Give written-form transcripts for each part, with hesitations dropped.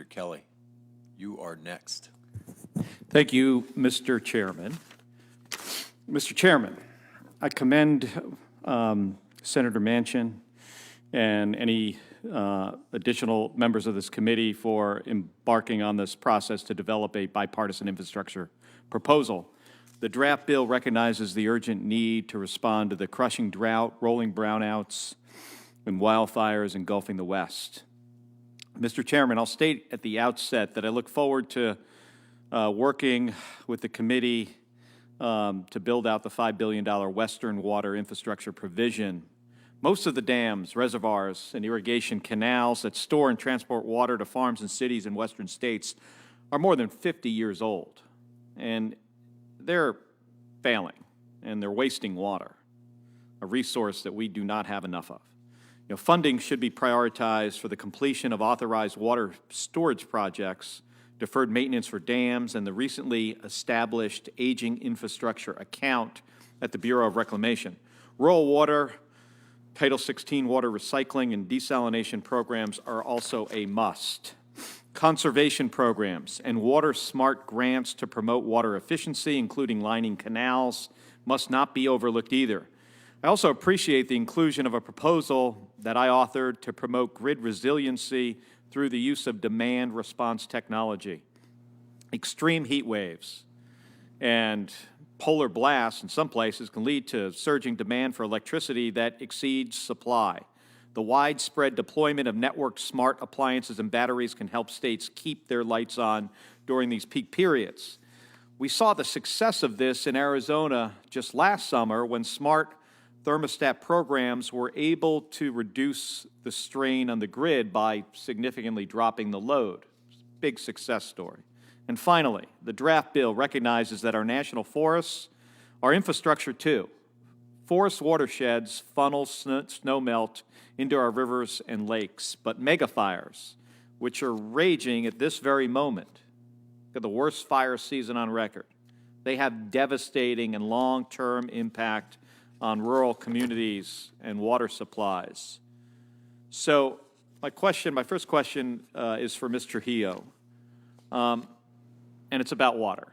Kelly, you are next. Thank you, Mr. Chairman. Mr. Chairman, I commend Senator Manchin and any additional members of this committee for embarking on this process to develop a bipartisan infrastructure proposal. The draft bill recognizes the urgent need to respond to the crushing drought, rolling brownouts, and wildfires engulfing the West. Mr. Chairman, I'll state at the outset that I look forward to working with the committee to build out the $5 billion Western water infrastructure provision. Most of the dams, reservoirs, and irrigation canals that store and transport water to farms and cities in western states are more than 50 years old, and they're failing, and they're wasting water, a resource that we do not have enough of. Funding should be prioritized for the completion of authorized water storage projects, deferred maintenance for dams, and the recently established aging infrastructure account at the Bureau of Reclamation. Rural water, Title 16 water recycling, and desalination programs are also a must. Conservation programs and water smart grants to promote water efficiency, including lining canals, must not be overlooked either. I also appreciate the inclusion of a proposal that I authored to promote grid resiliency through the use of demand response technology. Extreme heat waves and polar blasts in some places can lead to surging demand for electricity that exceeds supply. The widespread deployment of networked smart appliances and batteries can help states keep their lights on during these peak periods. We saw the success of this in Arizona just last summer when smart thermostat programs were able to reduce the strain on the grid by significantly dropping the load. Big success story. And finally, the draft bill recognizes that our national forests are infrastructure too. Forest watersheds funnel snow melt into our rivers and lakes, but megafires, which are raging at this very moment, are the worst fire season on record. They have devastating and long-term impact on rural communities and water supplies. So my first question is for Mr. Trujillo, and it's about water.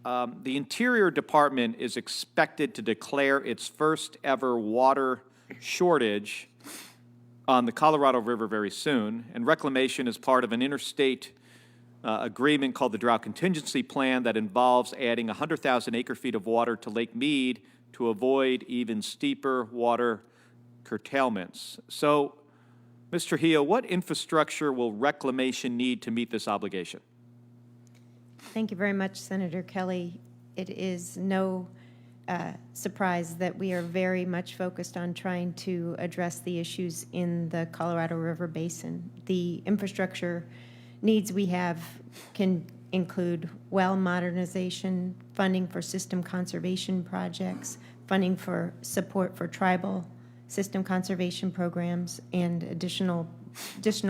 The Interior Department is expected to declare its first ever water shortage on the Colorado River very soon, and reclamation is part of an interstate agreement called the Drought Contingency Plan that involves adding 100,000 acre-feet of water to Lake Mead to avoid even steeper water curtailments. So, Mr. Trujillo, what infrastructure will reclamation need to meet this obligation? Thank you very much, Senator Kelly. It is no surprise that we are very much focused on trying to address the issues in the Colorado River Basin. The infrastructure needs we have can include well modernization, funding for system conservation projects, funding for support for tribal system conservation programs, and additional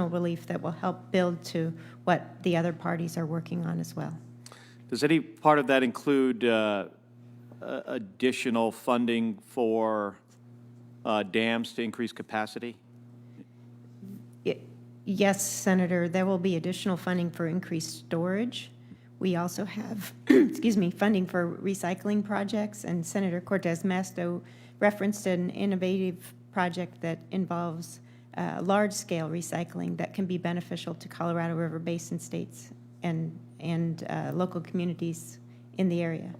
relief that will help build to what the other parties are working on as well. Does any part of that include additional funding for dams to increase capacity? Yes, Senator, there will be additional funding for increased storage. We also have, funding for recycling projects, and Senator Cortez Masto referenced an innovative project that involves large-scale recycling that can be beneficial to Colorado River Basin states and local communities in the area.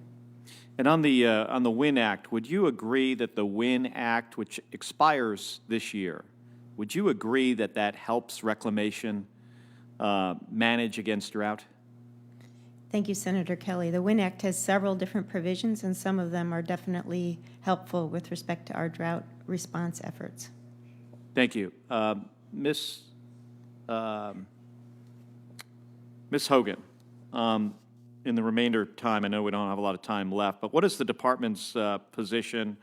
And on the WIN Act, would you agree that the WIN Act, which expires this year, would you agree that that helps reclamation manage against drought? Thank you, Senator Kelly. The WIN Act has several different provisions, and some of them are definitely helpful with respect to our drought response efforts. Thank you. Ms. Hogan, in the remainder time, I know we don't have a lot of time left, but what is the department's position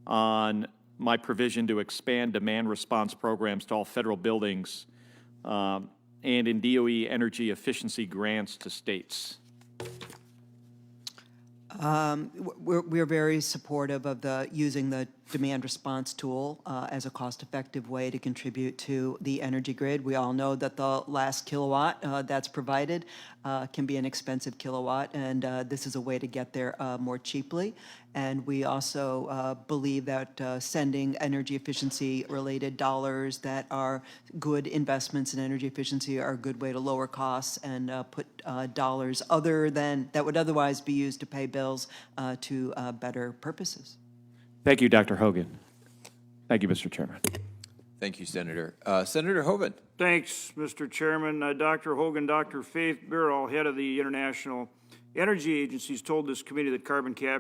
on my provision to expand demand response programs to all federal buildings and in DOE energy efficiency grants to states? We're very supportive of using the demand response tool as a cost-effective way to contribute to the energy grid. We all know that the last kilowatt that's provided can be an expensive kilowatt, and this is a way to get there more cheaply. And we also believe that sending energy efficiency-related dollars that are good investments in energy efficiency are a good way to lower costs and put dollars that would otherwise be used to pay bills to better purposes. Thank you, Dr. Hogan. Thank you, Mr. Chairman. Thank you, Senator. Senator Hoven. Thanks, Mr. Chairman. Dr. Hogan, Dr. Faith Birol, head of the International Energy Agency, has told this committee that carbon capture